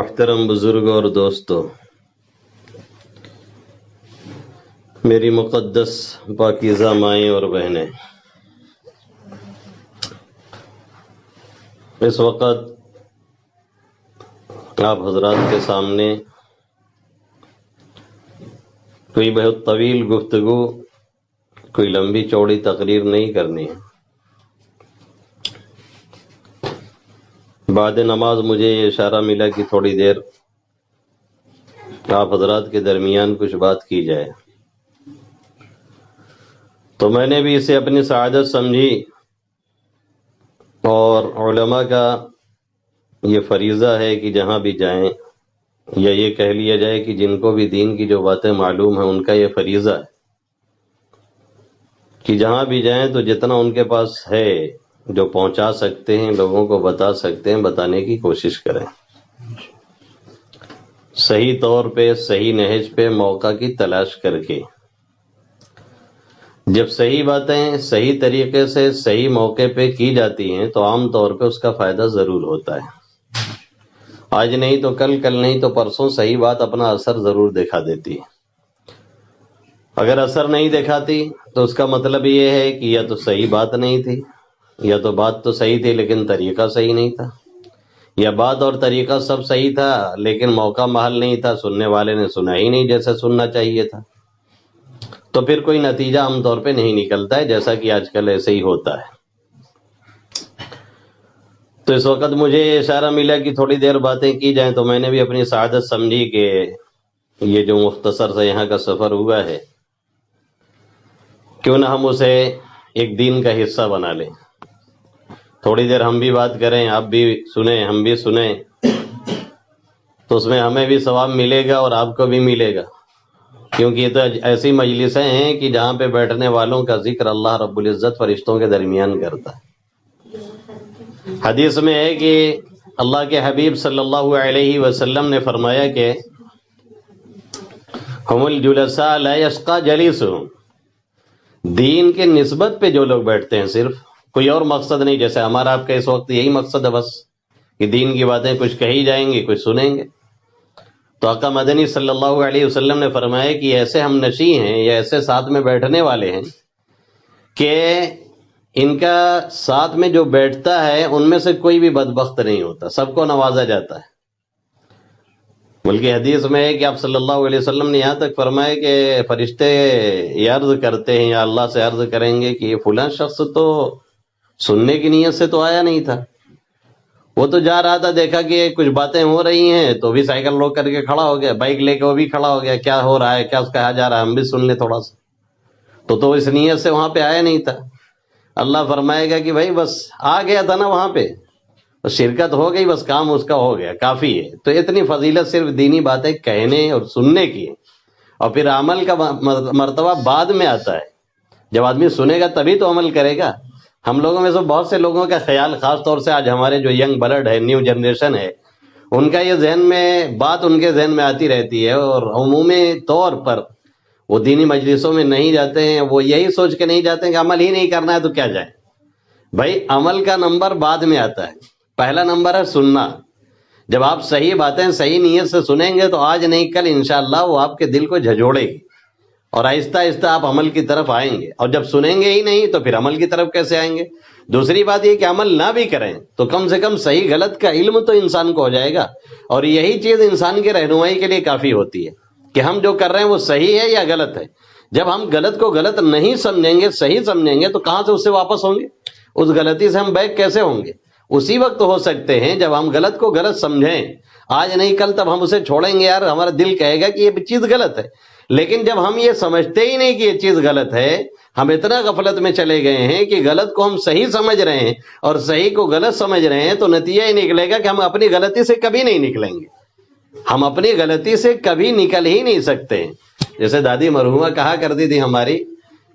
محترم بزرگوں اور دوستوں، میری مقدس پاکیزہ مائیں اور بہنیں، اس وقت آپ حضرات کے سامنے کوئی بہت طویل گفتگو، کوئی لمبی چوڑی تقریر نہیں کرنی ہے۔ بعد نماز مجھے یہ اشارہ ملا کہ تھوڑی دیر آپ حضرات کے درمیان کچھ بات کی جائے، تو میں نے بھی اسے اپنی سعادت سمجھی، اور علماء کا یہ فریضہ ہے کہ جہاں بھی جائیں، یا یہ کہہ لیا جائے کہ جن کو بھی دین کی جو باتیں معلوم ہیں ان کا یہ فریضہ ہے کہ جہاں بھی جائیں تو جتنا ان کے پاس ہے جو پہنچا سکتے ہیں، لوگوں کو بتا سکتے ہیں، بتانے کی کوشش کریں، صحیح طور پہ، صحیح نہج پہ، موقع کی تلاش کر کے۔ جب صحیح باتیں صحیح طریقے سے صحیح موقع پہ کی جاتی ہیں تو عام طور پہ اس کا فائدہ ضرور ہوتا ہے۔ آج نہیں تو کل، کل نہیں تو پرسوں صحیح بات اپنا اثر ضرور دکھا دیتی ہے۔ اگر اثر نہیں دکھاتی تو اس کا مطلب یہ ہے کہ یا تو صحیح بات نہیں تھی، یا تو بات تو صحیح تھی لیکن طریقہ صحیح نہیں تھا، یا بات اور طریقہ سب صحیح تھا لیکن موقع محل نہیں تھا، سننے والے نے سنا ہی نہیں جیسے سننا چاہیے تھا، تو پھر کوئی نتیجہ عام طور پہ نہیں نکلتا ہے، جیسا کہ آج کل ایسے ہی ہوتا ہے۔ تو اس وقت مجھے یہ اشارہ ملا کہ تھوڑی دیر باتیں کی جائیں، تو میں نے بھی اپنی سعادت سمجھی کہ یہ جو مختصر سے یہاں کا سفر ہوا ہے، کیوں نہ ہم اسے ایک دین کا حصہ بنا لیں۔ تھوڑی دیر ہم بھی بات کریں، آپ بھی سنیں، ہم بھی سنیں، تو اس میں ہمیں بھی ثواب ملے گا اور آپ کو بھی ملے گا، کیونکہ یہ تو ایسی مجلسیں ہیں کہ جہاں پہ بیٹھنے والوں کا ذکر اللہ رب العزت فرشتوں کے درمیان کرتا ہے۔ حدیث میں ہے کہ اللہ کے حبیب صلی اللہ علیہ وسلم نے فرمایا کہ ہم الجلساء لا یشقى جلیسهم، دین کے نسبت پہ جو لوگ بیٹھتے ہیں، صرف کوئی اور مقصد نہیں، جیسے ہمارا آپ کا اس وقت یہی مقصد ہے بس کہ دین کی باتیں کچھ کہی جائیں گی، کچھ سنیں گے، تو آقا مدنی صلی اللہ علیہ وسلم نے فرمایا کہ ایسے ہم نشیں ہیں یا ایسے ساتھ میں بیٹھنے والے ہیں کہ ان کا ساتھ میں جو بیٹھتا ہے ان میں سے کوئی بھی بدبخت نہیں ہوتا، سب کو نوازا جاتا ہے۔ بلکہ حدیث میں ہے کہ آپ صلی اللہ علیہ وسلم نے یہاں تک فرمایا کہ فرشتے یہ عرض کرتے ہیں یا اللہ سے عرض کریں گے کہ یہ فلاں شخص تو سننے کی نیت سے تو آیا نہیں تھا، وہ تو جا رہا تھا، دیکھا کہ کچھ باتیں ہو رہی ہیں تو بھی سائیکل روک کر کے کھڑا ہو گیا، بائک لے کے وہ بھی کھڑا ہو گیا، کیا ہو رہا ہے، کیا اس کہا جا رہا ہے، ہم بھی سن لیں تھوڑا سا، تو اس نیت سے وہاں پہ آیا نہیں تھا۔ اللہ فرمائے گا کہ بھائی بس آ گیا تھا نا وہاں پہ، شرکت ہو گئی، بس کام اس کا ہو گیا، کافی ہے۔ تو اتنی فضیلت صرف دینی باتیں کہنے اور سننے کی ہے، اور پھر عمل کا مرتبہ بعد میں آتا ہے۔ جب آدمی سنے گا تبھی تو عمل کرے گا۔ ہم لوگوں میں سے بہت سے لوگوں کا خیال، خاص طور سے آج ہمارے جو ینگ بلڈ ہے، نیو جنریشن ہے، ان کا یہ ذہن میں بات ان کے ذہن میں آتی رہتی ہے، اور عمومی طور پر وہ دینی مجلسوں میں نہیں جاتے ہیں، وہ یہی سوچ کے نہیں جاتے ہیں کہ عمل ہی نہیں کرنا ہے تو کیا جائیں۔ بھائی عمل کا نمبر بعد میں آتا ہے، پہلا نمبر ہے سننا۔ جب آپ صحیح باتیں صحیح نیت سے سنیں گے تو آج نہیں کل انشاءاللہ وہ آپ کے دل کو جھجوڑے گی، اور آہستہ آہستہ آپ عمل کی طرف آئیں گے، اور جب سنیں گے ہی نہیں تو پھر عمل کی طرف کیسے آئیں گے؟ دوسری بات یہ کہ عمل نہ بھی کریں تو کم سے کم صحیح غلط کا علم تو انسان کو ہو جائے گا، اور یہی چیز انسان کی رہنمائی کے لیے کافی ہوتی ہے کہ ہم جو کر رہے ہیں وہ صحیح ہے یا غلط ہے۔ جب ہم غلط کو غلط نہیں سمجھیں گے، صحیح سمجھیں گے، تو کہاں سے اس سے واپس ہوں گے؟ اس غلطی سے ہم بیک کیسے ہوں گے؟ اسی وقت ہو سکتے ہیں جب ہم غلط کو غلط سمجھیں، آج نہیں کل تب ہم اسے چھوڑیں گے، یار ہمارا دل کہے گا کہ یہ چیز غلط ہے، لیکن جب ہم یہ سمجھتے ہی نہیں کہ یہ چیز غلط ہے، ہم اتنا غفلت میں چلے گئے ہیں کہ غلط کو ہم صحیح سمجھ رہے ہیں اور صحیح کو غلط سمجھ رہے ہیں، تو نتیجہ یہ نکلے گا کہ ہم اپنی غلطی سے کبھی نہیں نکلیں گے، ہم اپنی غلطی سے کبھی نکل ہی نہیں سکتے۔ جیسے دادی مرحومہ کہا کرتی تھی ہماری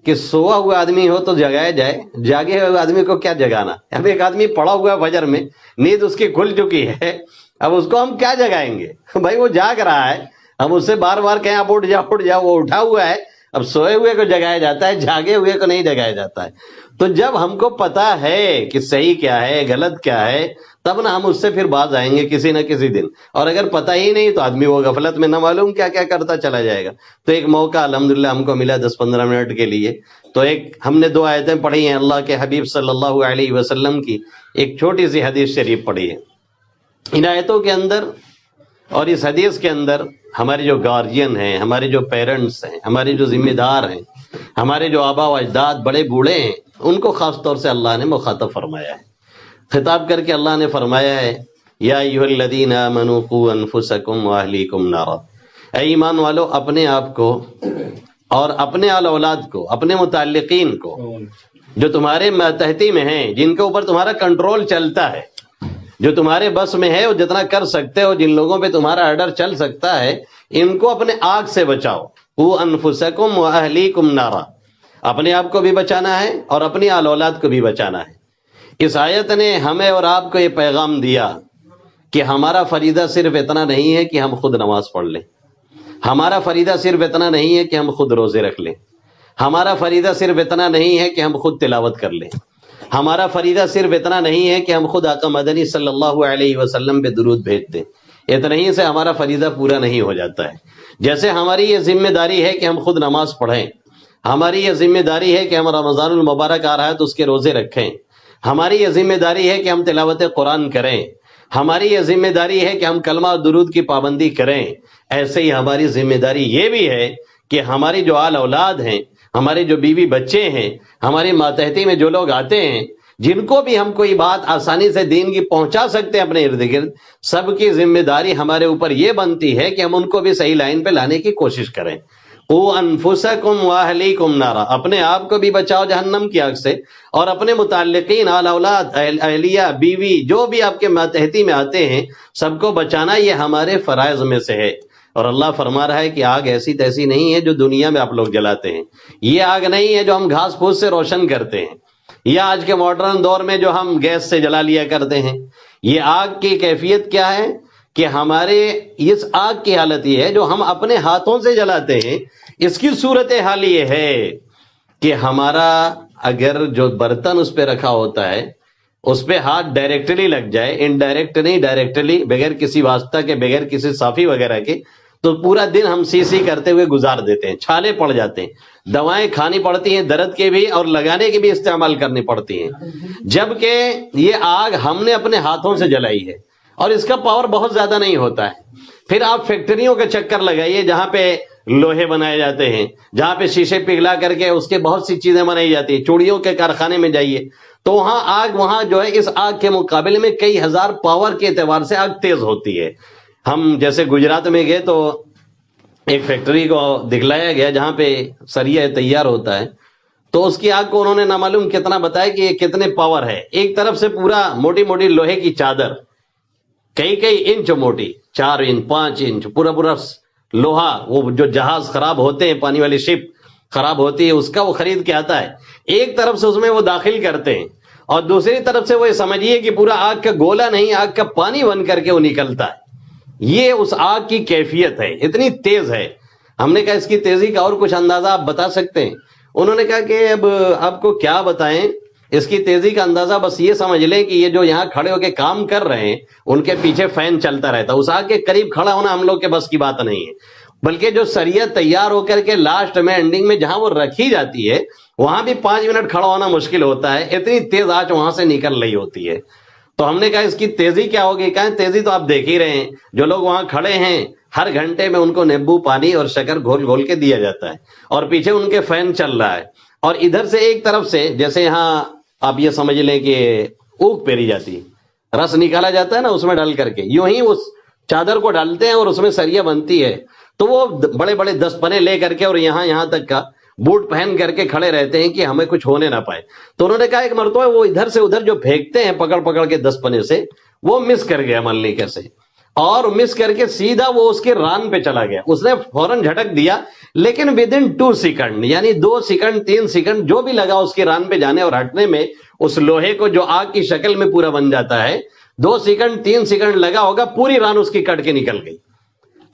کہ سویا ہوا آدمی ہو تو جگایا جائے، جاگے ہوئے آدمی کو کیا جگانا۔ اب ایک آدمی پڑا ہوا فجر میں، نیند اس کی کھل چکی ہے، اب اس کو ہم کیا جگائیں گے؟ بھائی وہ جاگ رہا ہے، ہم اس سے بار بار کہیں آپ اٹھ جاؤ اٹھ جاؤ، وہ اٹھا ہوا ہے، اب سوئے ہوئے کو جگایا جاتا ہے، جاگے ہوئے کو نہیں جگایا جاتا ہے۔ تو جب ہم کو پتا ہے کہ صحیح کیا ہے غلط کیا ہے، تب نہ ہم اس سے پھر باز آئیں گے کسی نہ کسی دن۔ اور اگر پتہ ہی نہیں تو آدمی وہ غفلت میں نہ معلوم کیا کیا کرتا چلا جائے گا۔ تو ایک موقع الحمدللہ ہم کو ملا 10-15 منٹ کے لیے، تو ایک ہم نے 2 آیتیں پڑھی ہیں اللہ کے حبیب صلی اللہ علیہ وسلم کی، ایک چھوٹی سی حدیث شریف پڑھی ہے۔ ان آیتوں کے اندر اور اس حدیث کے اندر ہمارے جو گارجین ہیں، ہمارے جو پیرنٹس ہیں، ہمارے جو ذمہ دار ہیں، ہمارے جو آبا و اجداد بڑے بوڑھے ہیں، ان کو خاص طور سے اللہ نے مخاطب فرمایا ہے۔ خطاب کر کے اللہ نے فرمایا ہے یا ایھا الذین آمنوا قوا انفسکم واہلیکم نارا، اے ایمان والو اپنے آپ کو اور اپنے آل اولاد کو، اپنے متعلقین کو جو تمہارے ماتحتی میں ہیں، جن کے اوپر تمہارا کنٹرول چلتا ہے، جو تمہارے بس میں ہے، وہ جتنا کر سکتے ہو، جن لوگوں پہ تمہارا آرڈر چل سکتا ہے، ان کو اپنے آگ سے بچاؤ۔ قوا انفسکم واہلیکم نارا، اپنے آپ کو بھی بچانا ہے اور اپنی آل اولاد کو بھی بچانا ہے۔ اس آیت نے ہمیں اور آپ کو یہ پیغام دیا کہ ہمارا فریضہ صرف اتنا نہیں ہے کہ ہم خود نماز پڑھ لیں، ہمارا فریضہ صرف اتنا نہیں ہے کہ ہم خود روزے رکھ لیں، ہمارا فریضہ صرف اتنا نہیں ہے کہ ہم خود تلاوت کر لیں، ہمارا فریضہ صرف اتنا نہیں ہے کہ ہم خود آقا مدنی صلی اللہ علیہ وسلم پہ درود بھیج دیں۔ اتنا ہی سے ہمارا فریضہ پورا نہیں ہو جاتا ہے۔ جیسے ہماری یہ ذمہ داری ہے کہ ہم خود نماز پڑھیں، ہماری یہ ذمہ داری ہے کہ ہم رمضان المبارک آ رہا ہے تو اس کے روزے رکھیں، ہماری یہ ذمہ داری ہے کہ ہم تلاوت قرآن کریں، ہماری یہ ذمہ داری ہے کہ ہم کلمہ اور درود کی پابندی کریں۔ ایسے ہی ہماری ذمہ داری یہ بھی ہے کہ ہماری جو آل اولاد ہیں، ہمارے جو بیوی بچے ہیں، ہماری ماتحتی میں جو لوگ آتے ہیں، جن کو بھی ہم کوئی بات آسانی سے دین کی پہنچا سکتے ہیں اپنے ارد گرد، سب کی ذمہ داری ہمارے اوپر یہ بنتی ہے کہ ہم ان کو بھی صحیح لائن پہ لانے کی کوشش کریں۔ قوا انفسکم واہلیکم نارا، اپنے آپ کو بھی بچاؤ جہنم کی آگ سے، اور اپنے متعلقین آل اولاد، اہلیہ، بیوی، جو بھی آپ کے ماتحتی میں آتے ہیں، سب کو بچانا یہ ہمارے فرائض میں سے ہے۔ اور اللہ فرما رہا ہے کہ آگ ایسی تیسی نہیں ہے جو دنیا میں آپ لوگ جلاتے ہیں، یہ آگ نہیں ہے جو ہم گھاس پھوس سے روشن کرتے ہیں، یا آج کے ماڈرن دور میں جو ہم گیس سے جلا لیا کرتے ہیں۔ یہ آگ کی کیفیت کیا ہے کہ ہمارے اس آگ کی حالت یہ ہے جو ہم اپنے ہاتھوں سے جلاتے ہیں، اس کی صورتحال یہ ہے کہ ہمارا اگر جو برتن اس پہ رکھا ہوتا ہے اس پہ ہاتھ ڈائریکٹلی لگ جائے، انڈائریکٹ نہیں، ڈائریکٹلی، بغیر کسی واسطہ کے، بغیر کسی صافی وغیرہ کے، تو پورا دن ہم سی کرتے ہوئے گزار دیتے ہیں، چھالے پڑ جاتے ہیں، دوائیں کھانی پڑتی ہیں درد کے بھی اور لگانے کی بھی استعمال کرنی پڑتی ہیں، جبکہ یہ آگ ہم نے اپنے ہاتھوں سے جلائی ہے اور اس کا پاور بہت زیادہ نہیں ہوتا ہے۔ پھر آپ فیکٹریوں کے چکر لگائیے جہاں پہ لوہے بنائے جاتے ہیں، جہاں پہ شیشے پگھلا کر کے اس کے بہت سی چیزیں بنائی جاتی ہیں، چوڑیوں کے کارخانے میں جائیے تو وہاں آگ، وہاں جو ہے اس آگ کے مقابلے میں کئی ہزار پاور کے اعتبار سے آگ تیز ہوتی ہے۔ ہم جیسے گجرات میں گئے تو ایک فیکٹری کو دکھلایا گیا جہاں پہ سریا تیار ہوتا ہے، تو اس کی آگ کو انہوں نے نامعلوم کتنا بتایا کہ یہ کتنے پاور ہے۔ ایک طرف سے پورا موٹی موٹی لوہے کی چادر، کئی انچ موٹی، 4 انچ 5 انچ پورا لوہا، وہ جو جہاز خراب ہوتے ہیں، پانی والی شپ خراب ہوتی ہے اس کا وہ خرید کے آتا ہے، ایک طرف سے اس میں وہ داخل کرتے ہیں اور دوسری طرف سے وہ سمجھیے کہ پورا آگ کا گولا نہیں، آگ کا پانی بن کر کے وہ نکلتا ہے۔ یہ اس آگ کی کیفیت ہے، اتنی تیز ہے۔ ہم نے کہا اس کی تیزی کا اور کچھ اندازہ آپ بتا سکتے ہیں؟ انہوں نے کہا کہ اب آپ کو کیا بتائیں، اس کی تیزی کا اندازہ بس یہ سمجھ لیں کہ یہ جو یہاں کھڑے ہو کے کام کر رہے ہیں ان کے پیچھے فین چلتا رہتا، اس آگ کے قریب کھڑا ہونا ہم لوگ کے بس کی بات نہیں ہے، بلکہ جو سریا تیار ہو کر کے لاسٹ میں اینڈنگ میں جہاں وہ رکھی جاتی ہے وہاں بھی 5 منٹ کھڑا ہونا مشکل ہوتا ہے، اتنی تیز آنچ وہاں سے نکل رہی ہوتی ہے۔ تو ہم نے کہا اس کی تیزی کیا ہوگی؟ کہیں تیزی تو آپ دیکھ ہی رہے ہیں، جو لوگ وہاں کھڑے ہیں ہر گھنٹے میں ان کو نیبو پانی اور شکر گھول گھول کے دیا جاتا ہے اور پیچھے ان کے فین چل رہا ہے، اور ادھر سے ایک طرف سے جیسے یہاں آپ یہ سمجھ لیں کہ اوک پیری جاتی ہے، رس نکالا جاتا ہے نا اس میں ڈال کر کے، یوں ہی اس چادر کو ڈالتے ہیں اور اس میں سریا بنتی ہے، تو وہ بڑے بڑے 10 پنے لے کر کے اور یہاں تک کا بوٹ پہن کر کے کھڑے رہتے ہیں کہ ہمیں کچھ ہونے نہ پائے۔ تو انہوں نے کہا ایک مرتبہ وہ ادھر سے ادھر جو پھینکتے ہیں پکڑ کے 10 پنے سے، وہ مس کر گیا مان لی کیسے، اور مس کر کے سیدھا وہ اس کے ران پہ چلا گیا، اس نے فوراً جھٹک دیا، لیکن ودن 2 سیکنڈ یعنی 2 سیکنڈ 3 سیکنڈ جو بھی لگا اس کے ران پہ جانے اور ہٹنے میں، اس لوہے کو جو آگ کی شکل میں پورا بن جاتا ہے، 2 سیکنڈ 3 سیکنڈ لگا ہوگا، پوری ران اس کی کٹ کے نکل گئی۔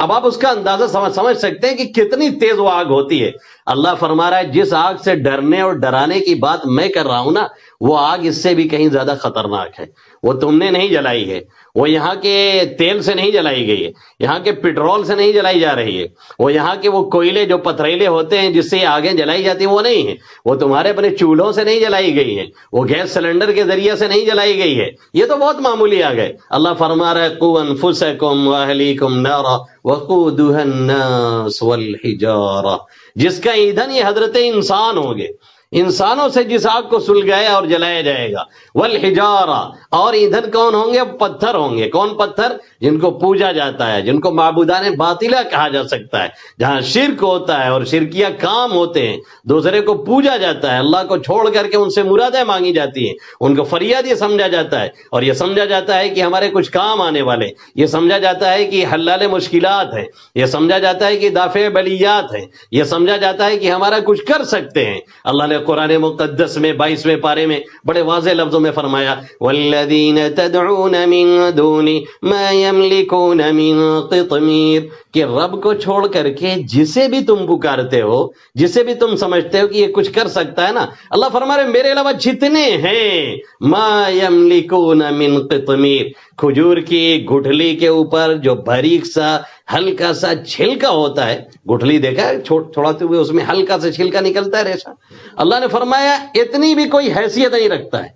اب آپ اس کا اندازہ سمجھ سکتے ہیں کہ کتنی تیز وہ آگ ہوتی ہے۔ اللہ فرما رہا ہے جس آگ سے ڈرنے اور ڈرانے کی بات میں کر رہا ہوں نا، وہ آگ اس سے بھی کہیں زیادہ خطرناک ہے. وہ تم نے نہیں جلائی ہے، وہ یہاں کے تیل سے نہیں جلائی گئی ہے، یہاں کے پیٹرول سے نہیں جلائی جا رہی ہے، وہ یہاں کے وہ کوئلے جو پتھریلے ہوتے ہیں جس سے یہ آگیں جلائی جاتی ہیں وہ نہیں ہے، وہ تمہارے اپنے چولہوں سے نہیں جلائی گئی ہے، وہ گیس سلنڈر کے ذریعے سے نہیں جلائی گئی ہے. یہ تو بہت معمولی آگ ہے. اللہ فرما رہا ہے قوا انفسکم واہلیکم نارا وقودها الناس والحجارہ، جس کا ایندھن یہ حضرت انسان ہوں گے، انسانوں سے جس آگ کو سلگایا اور جلایا جائے گا. والحجارہ، اور ایندھن کون ہوں گے؟ پتھر ہوں گے. کون پتھر؟ جن کو پوجا جاتا ہے، جن کو معبودان باطلہ کہا جا سکتا ہے، جہاں شرک ہوتا ہے اور شرکیہ کام ہوتے ہیں، دوسرے کو پوجا جاتا ہے، اللہ کو چھوڑ کر کے ان سے مرادیں مانگی جاتی ہیں، ان کو فریاد یہ سمجھا جاتا ہے، اور یہ سمجھا جاتا ہے کہ ہمارے کچھ کام آنے والے، یہ سمجھا جاتا ہے کہ حلال مشکلات ہیں، یہ سمجھا جاتا ہے کہ دافع بلیات ہیں، یہ سمجھا جاتا ہے کہ ہمارا کچھ کر سکتے ہیں. اللہ نے قرآن مقدس میں 22ویں پارے میں بڑے واضح لفظوں میں فرمایا والذین تدعون من دون ما یملکون من قطمیر، کہ رب کو چھوڑ کر کے جسے بھی تم پکارتے ہو، جسے بھی تم سمجھتے ہو کہ یہ کچھ کر سکتا ہے نا، اللہ فرما رہے میرے علاوہ جتنے ہیں ما یملکون من قطمیر، کھجور کی گٹھلی کے اوپر جو باریک سا ہلکا سا چھلکا ہوتا ہے، گٹھلی دیکھا ہے چھوڑاتے ہوئے اس میں ہلکا سا چھلکا نکلتا ہے ریشا، اللہ نے فرمایا اتنی بھی کوئی حیثیت نہیں رکھتا ہے،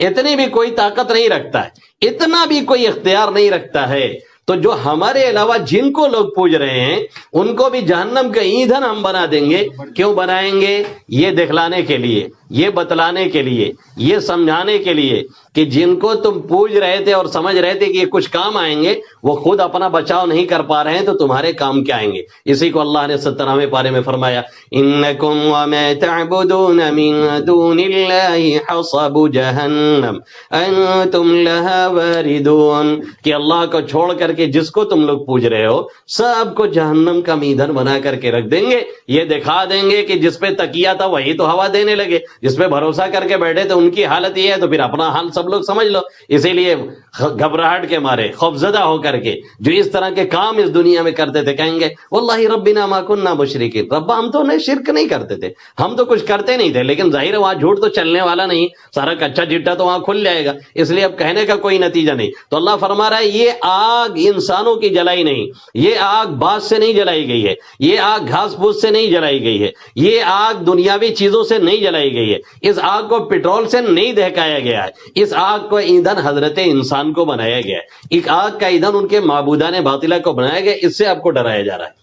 اتنی بھی کوئی طاقت نہیں رکھتا ہے، اتنا بھی کوئی اختیار نہیں رکھتا ہے. تو جو ہمارے علاوہ جن کو لوگ پوج رہے ہیں ان کو بھی جہنم کا ایندھن ہم بنا دیں گے. کیوں بنائیں گے؟ یہ دکھلانے کے لیے، یہ بتلانے کے لیے، یہ سمجھانے کے لیے کہ جن کو تم پوج رہے تھے اور سمجھ رہے تھے کہ یہ کچھ کام آئیں گے، وہ خود اپنا بچاؤ نہیں کر پا رہے ہیں تو تمہارے کام کیا آئیں گے. اسی کو اللہ نے 17ویں پارے میں فرمایا انکم وما تعبدون من دون اللہ حصب جہنم انتم لها واردون، کہ اللہ کو چھوڑ کر کے جس کو تم لوگ پوج رہے ہو سب کو جہنم کا ایندھن بنا کر کے رکھ دیں گے. یہ دکھا دیں گے کہ جس پہ تکیہ تھا وہی تو ہوا دینے لگے، جس پہ بھروسہ کر کے بیٹھے تو ان کی حالت یہ ہے تو پھر اپنا حال سب لوگ سمجھ لو. اسی لیے گھبراہٹ کے مارے خوفزدہ ہو کر کے جو اس طرح کے کام اس دنیا میں کرتے تھے کہیں گے واللہ ربنا ما کننا مشرکین، ربا ہم تو شرک نہیں کرتے تھے، ہم تو کچھ کرتے نہیں تھے، لیکن ظاہر ہے وہاں جھوٹ تو چلنے والا نہیں، سارا کچا چٹا تو وہاں کھل جائے گا، اس لیے اب کہنے کا کوئی نتیجہ نہیں. تو اللہ فرما رہا ہے یہ آگ انسانوں کی جلائی نہیں، یہ آگ بانس سے نہیں جلائی گئی ہے، یہ آگ گھاس پھوس سے نہیں جلائی گئی ہے، یہ آگ دنیاوی چیزوں سے نہیں جلائی گئی ہے، اس آگ کو پیٹرول سے نہیں دہکایا گیا ہے، اس آگ کو ایندھن حضرت انسان کو بنایا گیا ہے، ایک آگ کا ایندھن ان کے معبودان باطلہ کو بنایا گیا. اس سے آپ کو ڈرایا جا رہا ہے،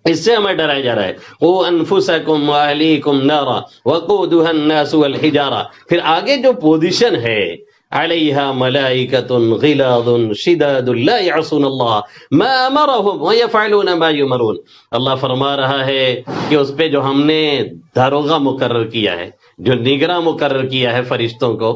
اس سے ہمیں ڈرایا جا رہا ہے. قوا انفسکم واہلیکم نارا وقودها الناس والحجارہ. پھر آگے جو پوزیشن ہے علیہا ملائکۃ غلاظ شداد لا یعصون اللہ ما امرهم ویفعلون ما یؤمرون. اللہ فرما رہا ہے کہ اس پہ جو ہم نے داروغہ مقرر کیا ہے، جو نگراں مقرر کیا ہے فرشتوں کو،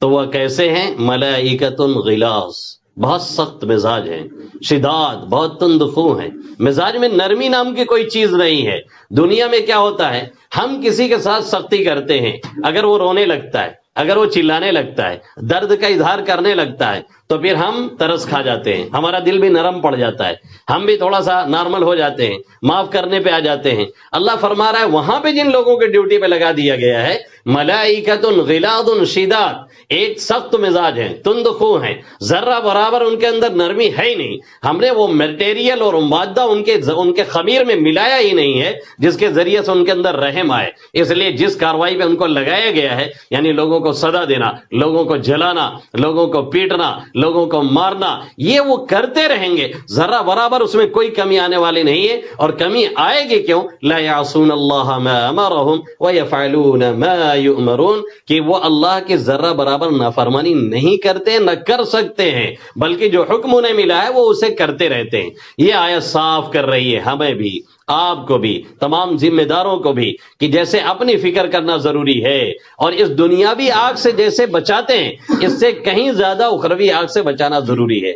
تو وہ کیسے ہیں؟ ملائکۃ غلاظ، بہت سخت مزاج ہیں، شداد، بہت تند خو ہیں، مزاج میں نرمی نام کی کوئی چیز نہیں ہے. دنیا میں کیا ہوتا ہے، ہم کسی کے ساتھ سختی کرتے ہیں، اگر وہ رونے لگتا ہے، اگر وہ چلانے لگتا ہے، درد کا اظہار کرنے لگتا ہے تو پھر ہم ترس کھا جاتے ہیں، ہمارا دل بھی نرم پڑ جاتا ہے، ہم بھی تھوڑا سا نارمل ہو جاتے ہیں، معاف کرنے پہ آ جاتے ہیں. اللہ فرما رہا ہے وہاں پہ جن لوگوں کے ڈیوٹی پہ لگا دیا گیا ہے ملائکۃ غلاظ شداد، ایک سخت مزاج ہیں، تند خو ہیں، ذرہ برابر ان کے اندر نرمی ہے ہی نہیں. ہم نے وہ میٹیریل اور مادہ ان کے خمیر میں ملایا ہی نہیں ہے جس کے ذریعے سے ان کے اندر رحم آئے. اس لیے جس کاروائی پہ ان کو لگایا گیا ہے، یعنی لوگوں کو سزا دینا، لوگوں کو جلانا، لوگوں کو پیٹنا، لوگوں کو مارنا، یہ وہ کرتے رہیں گے، ذرہ برابر اس میں کوئی کمی آنے والی نہیں ہے. اور کمی آئے گی کیوں؟ لا یعصون اللہ ما امرهم ویفعلون ما یؤمرون، کہ وہ اللہ کی ذرہ برابر نافرمانی نہیں کرتے، نہ کر سکتے ہیں، بلکہ جو حکم انہیں ملا ہے وہ اسے کرتے رہتے ہیں. یہ آیت صاف کر رہی ہے ہمیں بھی، آپ کو بھی، تمام ذمہ داروں کو بھی، کہ جیسے اپنی فکر کرنا ضروری ہے اور اس دنیاوی آگ سے جیسے بچاتے ہیں اس سے کہیں زیادہ اخروی آگ سے بچانا ضروری ہے.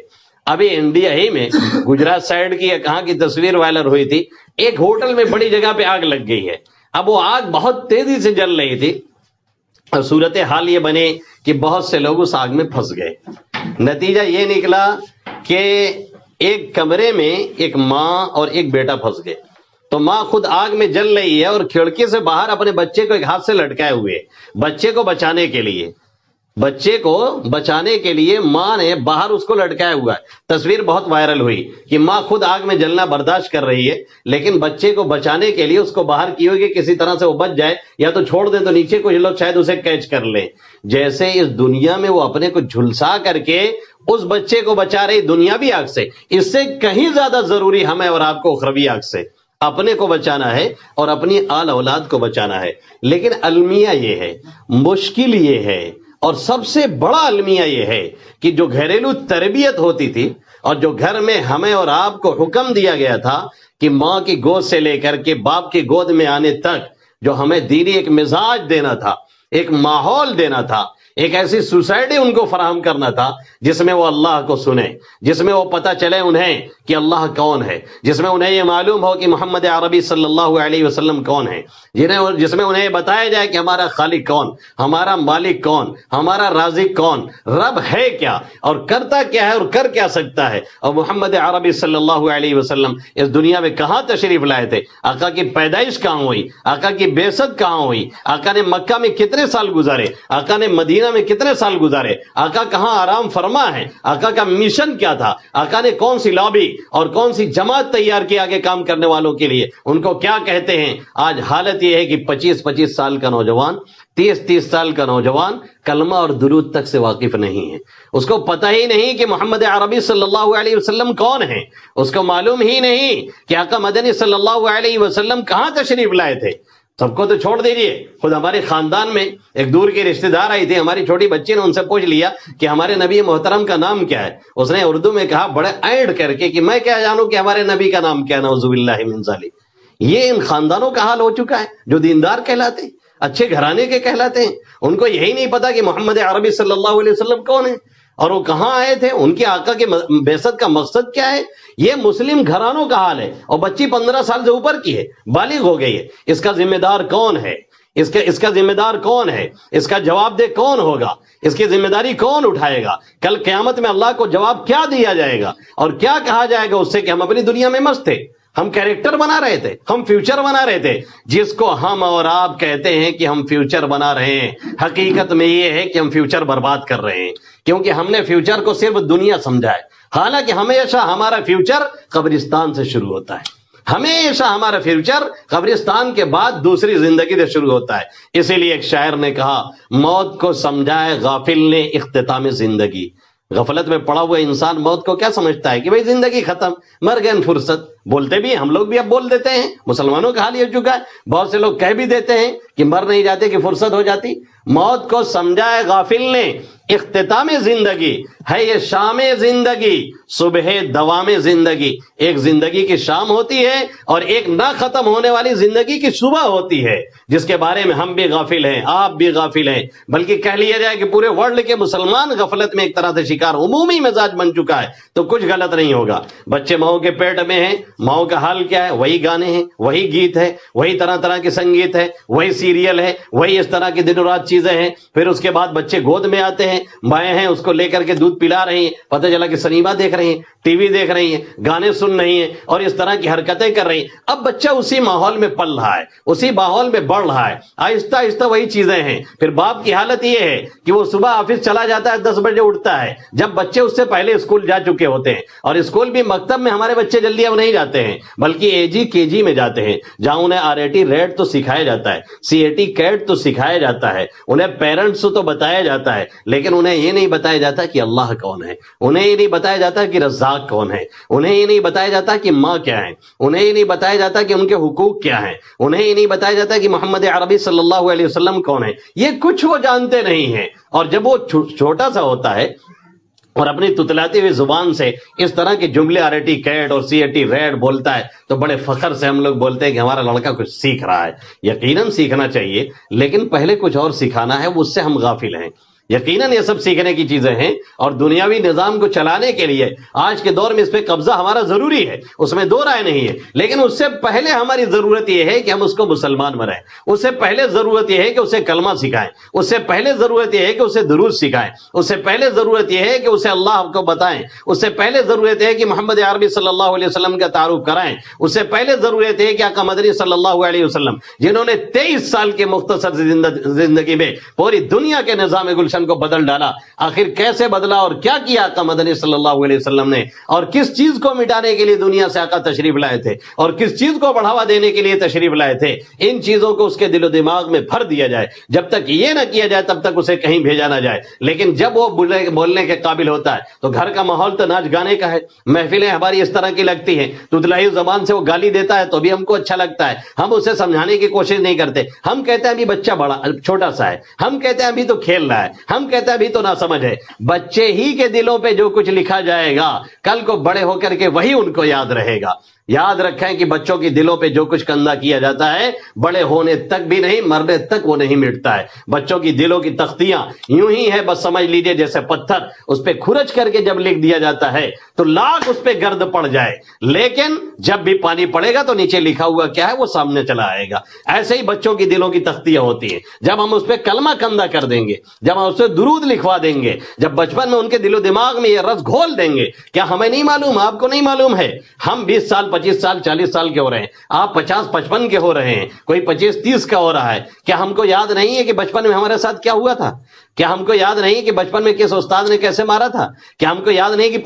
ابھی انڈیا ہی میں گجرات سائیڈ کی یا کہاں کی تصویر وائرل ہوئی تھی، ایک ہوٹل میں بڑی جگہ پہ آگ لگ گئی ہے. اب وہ آگ بہت تیزی سے جل رہی تھی، صورت حال یہ بنے کہ بہت سے لوگ اس آگ میں پھنس گئے. نتیجہ یہ نکلا کہ ایک کمرے میں ایک ماں اور ایک بیٹا پھنس گئے. تو ماں خود آگ میں جل رہی ہے اور کھڑکی سے باہر اپنے بچے کو ایک ہاتھ سے لٹکائے ہوئے، بچے کو بچانے کے لیے، بچے کو بچانے کے لیے ماں نے باہر اس کو لٹکایا ہوا ہے۔ تصویر بہت وائرل ہوئی کہ ماں خود آگ میں جلنا برداشت کر رہی ہے، لیکن بچے کو بچانے کے لیے اس کو باہر کی ہوئی کہ کسی طرح سے وہ بچ جائے، یا تو چھوڑ دیں تو نیچے کچھ لوگ شاید اسے کیچ کر لیں۔ جیسے اس دنیا میں وہ اپنے کو جھلسا کر کے اس بچے کو بچا رہی دنیاوی آگ سے، اس سے کہیں زیادہ ضروری ہمیں اور آپ کو اخروی آگ سے اپنے کو بچانا ہے اور اپنی آل اولاد کو بچانا ہے۔ لیکن المیہ یہ ہے، مشکل یہ ہے، اور سب سے بڑا المیہ یہ ہے کہ جو گھریلو تربیت ہوتی تھی اور جو گھر میں ہمیں اور آپ کو حکم دیا گیا تھا کہ ماں کی گود سے لے کر کے باپ کی گود میں آنے تک جو ہمیں دینی ایک مزاج دینا تھا، ایک ماحول دینا تھا، ایک ایسی سوسائٹی ان کو فراہم کرنا تھا جس میں وہ اللہ کو سنیں، جس میں وہ پتہ چلے انہیں کہ اللہ کون ہے، جس میں انہیں یہ معلوم ہو کہ محمد عربی صلی اللہ علیہ وسلم کون ہے، جس میں انہیں بتایا جائے کہ ہمارا خالق کون، ہمارا مالک کون، ہمارا رازق کون، رب ہے کیا اور کرتا کیا ہے اور کر کیا سکتا ہے، اور محمد عربی صلی اللہ علیہ وسلم اس دنیا میں کہاں تشریف لائے تھے، آقا کی پیدائش کہاں ہوئی، آقا کی بعثت کہاں ہوئی، آقا نے مکہ میں کتنے سال گزارے، آقا نے مدینہ میں کتنے سال گزارے، آقا کہاں آرام فرما ہے، آقا کا مشن کیا تھا، آقا نے کون سی لابی اور کون سی جماعت تیار کی آگے کام کرنے والوں کے لیے، ان کو کیا کہتے ہیں۔ آج حالت یہ ہے کہ 25 سال کا نوجوان، 30 سال کا نوجوان کلمہ اور درود تک سے واقف نہیں ہے، اس کو پتہ ہی نہیں کہ محمد عربی صلی اللہ علیہ وسلم کون ہے، اس کو معلوم ہی نہیں کہ آقا مدنی صلی اللہ علیہ وسلم کہاں تشریف لائے تھے۔ سب کو تو چھوڑ دیجیے، خود ہمارے خاندان میں ایک دور کے رشتہ دار آئی تھی، ہماری چھوٹی بچی نے ان سے پوچھ لیا کہ ہمارے نبی محترم کا نام کیا ہے، اس نے اردو میں کہا بڑے اینڈ کر کے کہ میں کیا جانوں کہ ہمارے نبی کا نام کیا ہے، نعوذ باللہ من ذالک۔ یہ ان خاندانوں کا حال ہو چکا ہے جو دیندار کہلاتے ہیں، اچھے گھرانے کے کہلاتے ہیں، ان کو یہی نہیں پتا کہ محمد عربی صلی اللہ علیہ وسلم کون ہے اور وہ کہاں آئے تھے، ان کے آقا کے بعثت کا مقصد کیا ہے۔ یہ مسلم گھرانوں کا حال ہے، اور بچی 15 سال سے اوپر کی ہے، بالغ ہو گئی ہے، اس کا ذمہ دار کون ہے، اس کا ذمہ دار کون ہے، اس کا جواب دہ کون ہوگا، اس کی ذمہ داری کون اٹھائے گا، کل قیامت میں اللہ کو جواب کیا دیا جائے گا اور کیا کہا جائے گا اس سے کہ ہم اپنی دنیا میں مست تھے، ہم کیریکٹر بنا رہے تھے، ہم فیوچر بنا رہے تھے۔ جس کو ہم اور آپ کہتے ہیں کہ ہم فیوچر بنا رہے ہیں، حقیقت میں یہ ہے کہ ہم فیوچر برباد کر رہے ہیں، کیونکہ ہم نے فیوچر کو صرف دنیا سمجھا ہے، حالانکہ ہمیشہ ہمارا فیوچر قبرستان سے شروع ہوتا ہے، ہمیشہ ہمارا فیوچر قبرستان کے بعد دوسری زندگی سے شروع ہوتا ہے۔ اسی لیے ایک شاعر نے کہا، موت کو سمجھائے غافل نے اختتام زندگی۔ غفلت میں پڑا ہوا انسان موت کو کیا سمجھتا ہے کہ بھئی زندگی ختم، مر گئے فرصت۔ بولتے بھی ہم لوگ بھی اب بول دیتے ہیں، مسلمانوں کا حال یہ ہو چکا ہے، بہت سے لوگ کہہ بھی دیتے ہیں کہ مر نہیں جاتے کہ فرصت ہو جاتی۔ موت کو سمجھائے غافل نے اختتام زندگی ہے یہ شام زندگی، صبح دوام زندگی۔ ایک زندگی کی شام ہوتی ہے اور ایک نہ ختم ہونے والی زندگی کی صبح ہوتی ہے، جس کے بارے میں ہم بھی غافل ہیں، آپ بھی غافل ہیں، بلکہ کہہ لیا جائے کہ پورے ورلڈ کے مسلمان غفلت میں ایک طرح سے شکار، عمومی مزاج بن چکا ہے، تو کچھ غلط نہیں ہوگا۔ بچے ماؤں کے پیٹ میں ہیں، ماؤں کا حال کیا ہے، وہی گانے ہیں، وہی گیت ہے، وہی طرح طرح کے سنگیت ہے، وہی سیریل ہے، وہی اس طرح کی دن و رات چیزیں ہیں۔ پھر اس کے بعد بچے گود میں آتے ہیں، مائیں ہیں اس کو لے کر کے دودھ پلا رہی ہیں، پتہ چلا کہ سنیما دیکھ رہی ہیں، ٹی وی دیکھ رہی ہیں، گانے سن رہی ہیں اور اس طرح کی حرکتیں کر رہی ہیں۔ اب بچہ اسی ماحول میں پل رہا ہے، اسی ماحول میں بڑھ رہا ہے، آہستہ آہستہ وہی چیزیں ہیں۔ پھر باپ کی حالت یہ ہے کہ وہ صبح آفس چلا جاتا ہے، 10 بجے اٹھتا ہے، جب بچے اس سے پہلے اسکول جا چکے ہوتے ہیں، اور اسکول بھی مکتب میں ہمارے بچے جلدی اب نہیں جاتے ہیں، بلکہ KG میں جاتے ہیں، جہاں انہیں RAT ریڈ تو سکھایا جاتا ہے، CAT کیٹ تو سکھایا جاتا ہے، انہیں پیرنٹس تو بتایا جاتا ہے، لیکن انہیں یہ نہیں بتایا جاتا کہ اللہ کون ہے، انہیں یہ نہیں بتایا جاتا کہ رزاق کون ہے، انہیں یہ نہیں بتایا جاتا کہ ماں کیا ہے، انہیں یہ نہیں بتایا جاتا کہ ان کے حقوق کیا ہیں، انہیں یہ نہیں بتایا جاتا کہ محمد عربی صلی اللہ علیہ وسلم کون ہے۔ یہ کچھ وہ جانتے نہیں ہیں، اور جب وہ چھوٹا سا ہوتا ہے اور اپنی تتلاتی ہوئی زبان سے اس طرح کے جملے RAT کیٹ اور CAT ریڈ بولتا ہے، تو بڑے فخر سے ہم لوگ بولتے ہیں کہ ہمارا لڑکا کچھ سیکھ رہا ہے۔ یقیناً سیکھنا چاہیے، لیکن پہلے کچھ اور سکھانا ہے، اس سے ہم غافل ہیں۔ یقیناً یہ سب سیکھنے کی چیزیں ہیں، اور دنیاوی نظام کو چلانے کے لیے آج کے دور میں اس پہ قبضہ ہمارا ضروری ہے، اس میں دو رائے نہیں ہے، لیکن اس سے پہلے ہماری ضرورت یہ ہے کہ ہم اس کو مسلمان بنائیں، اس سے پہلے ضرورت یہ ہے کہ اسے کلمہ سکھائیں، اس سے پہلے ضرورت یہ ہے کہ اسے درود سکھائیں، اس سے پہلے ضرورت یہ ہے کہ اسے اللہ کو بتائیں، اس سے پہلے ضرورت ہے کہ محمد عربی صلی اللہ علیہ وسلم کا تعارف کرائیں، اس سے پہلے ضرورت ہے کہ آقا مدنی صلی اللہ علیہ وسلم جنہوں نے 23 سال کے مختصر زندگی میں پوری دنیا کے نظام گلشن کو بدل ڈالا، آخر کیسے بدلا اور کیا کیا آقا مدنی صلی اللہ علیہ وسلم نے، اور کس چیز کو مٹانے کے لیے دنیا سے آقا تشریف لائے تھے اور کس چیز کو بڑھاوا دینے کے لیے تشریف لائے تھے، ان چیزوں کو اس کے دل و دماغ میں بھر دیا جائے۔ جب تک یہ نہ کیا جائے تب تک اسے کہیں بھیجا نہ جائے، لیکن جب وہ بولنے کے قابل ہوتا ہے تو گھر کا ماحول تو ناچ گانے کا ہے، محفلیں ہماری اس طرح کی لگتی ہیں، تو دلائی زبان سے وہ گالی دیتا ہے تو بھی ہم کو اچھا لگتا ہے، ہم اسے سمجھانے کی کوشش نہیں کرتے، ہم کہتے ہیں ابھی بچہ بڑا چھوٹا سا ہے، ہم کہتے ہیں ابھی تو کھیل رہا ہے، ہم کہتے ہیں ابھی تو نہ سمجھ ہے۔ بچے ہی کے دلوں پہ جو کچھ لکھا جائے گا کل کو بڑے ہو کر کے وہی ان کو یاد رہے گا۔ یاد رکھیں کہ بچوں کی دلوں پہ جو کچھ کندہ کیا جاتا ہے بڑے ہونے تک بھی نہیں، مرنے تک وہ نہیں مٹتا ہے۔ بچوں کی دلوں کی تختیاں یوں ہی ہے، بس سمجھ لیجئے جیسے پتھر، اس پہ کھرچ کر کے جب لکھ دیا جاتا ہے تو لاکھ اس پہ گرد پڑ جائے، لیکن جب بھی پانی پڑے گا تو نیچے لکھا ہوا کیا ہے وہ سامنے چلا آئے گا۔ ایسے ہی بچوں کی دلوں کی تختیاں ہوتی ہیں، جب ہم اس پہ کلمہ کندہ کر دیں گے، جب ہم اس پہ درود لکھوا دیں گے، جب بچپن میں ان کے دل و دماغ میں یہ رس گھول دیں گے، کیا ہمیں نہیں معلوم، آپ کو نہیں معلوم ہے، ہم 20 سال 25 سال 40 سال کے ہو رہے ہیں، آپ 50 55 کے ہو رہے ہیں، کوئی 25 30 کا ہو رہا ہے، کیا ہم کو یاد نہیں ہے کہ بچپن میں ہمارے ساتھ کیا ہوا تھا؟ کیا ہم کو یاد نہیں کہ بچپن میں کس استاد نے کیسے مارا تھا؟ کیا ہم کو یاد نہیں کہ